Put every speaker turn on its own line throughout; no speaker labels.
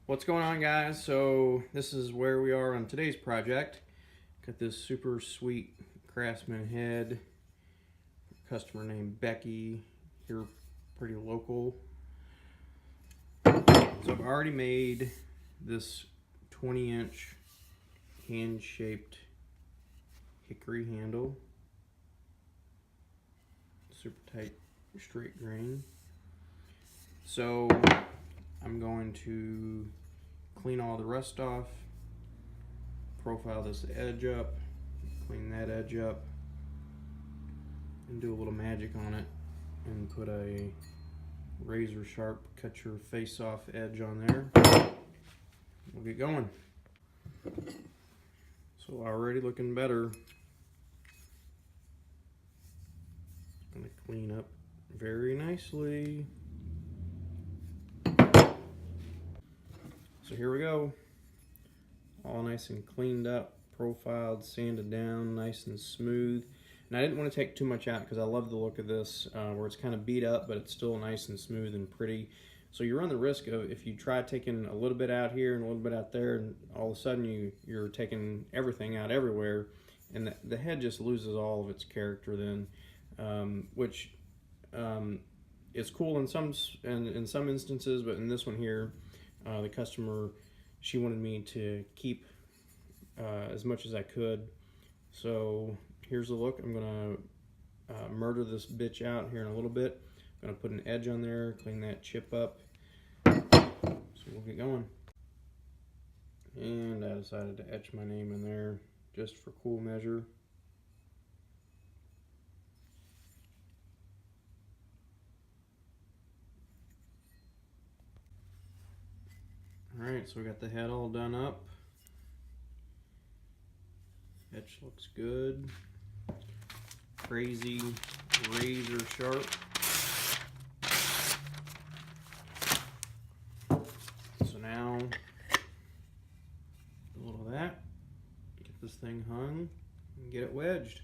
What's going on, guys? So this is where we are on today's project. Got this super sweet Craftsman head, customer named Becky, here pretty local. So I've already made this 20-inch hand-shaped hickory handle, super tight straight grain. So I'm going to clean all the rust off, profile this edge up, clean that edge up, and do a little magic on it and put a razor sharp cut your face off edge on there. We'll get going. So already looking better. Gonna clean up very nicely. So here we go. All nice and cleaned up, profiled, sanded down, nice and smooth. And I didn't want to take too much out because I love the look of this, where it's kind of beat up, but it's still nice and smooth and pretty. So you run the risk of, if you try taking a little bit out here and a little bit out there, and all of a sudden you're taking everything out everywhere, and the head just loses all of its character then, which is cool in some instances, but in this one here, the customer, she wanted me to keep as much as I could. So here's the look. I'm gonna murder this bitch out here in a little bit. I'm gonna put an edge on there, clean that chip up. So we'll get going. And I decided to etch my name in there just for cool measure. Alright, so we got the head all done up. Etch looks good. Crazy razor sharp. So now, a little of that. Get this thing hung and get it wedged.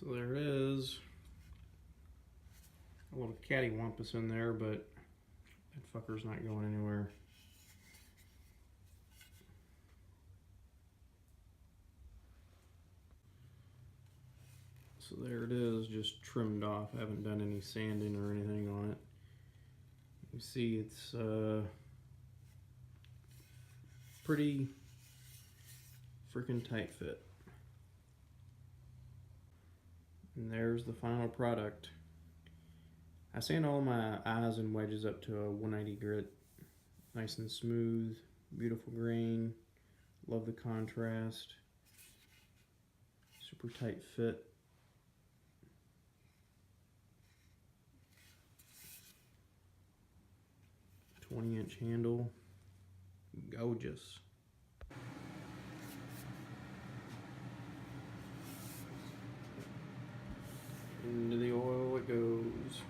So there it is. A little cattywampus in there, but that fucker's not going anywhere. So there it is, just trimmed off. I haven't done any sanding or anything on it. You see it's pretty freaking tight fit. And there's the final product. I sand all my eyes and wedges up to a 180 grit. Nice and smooth, beautiful grain. Love the contrast. Super tight fit. "20-inch handle. Gorgeous." Into the oil it goes.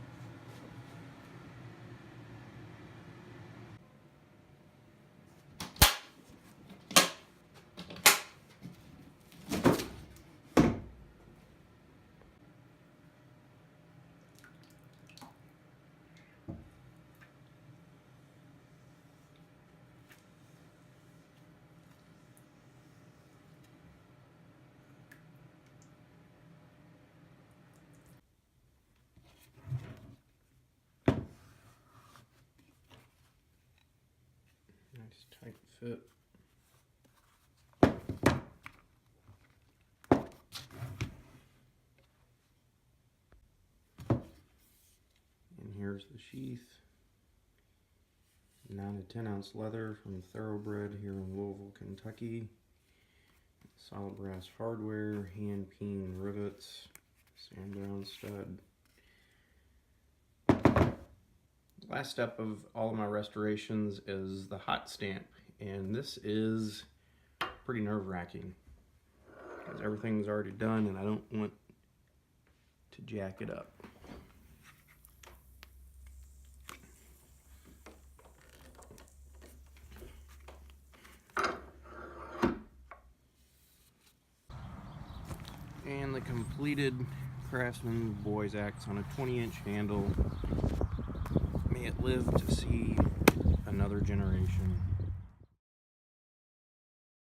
Nice tight fit. And here's the sheath. 9 to 10 ounce leather from Thoroughbred here in Louisville, Kentucky. Solid brass hardware, hand peen rivets, sand down stud. Last step of all of my restorations is the hot stamp, and this is pretty nerve-wracking because everything's already done and I don't want to jack it up. And the completed Craftsman boy's axe on a 20-inch handle. May it live to see another generation.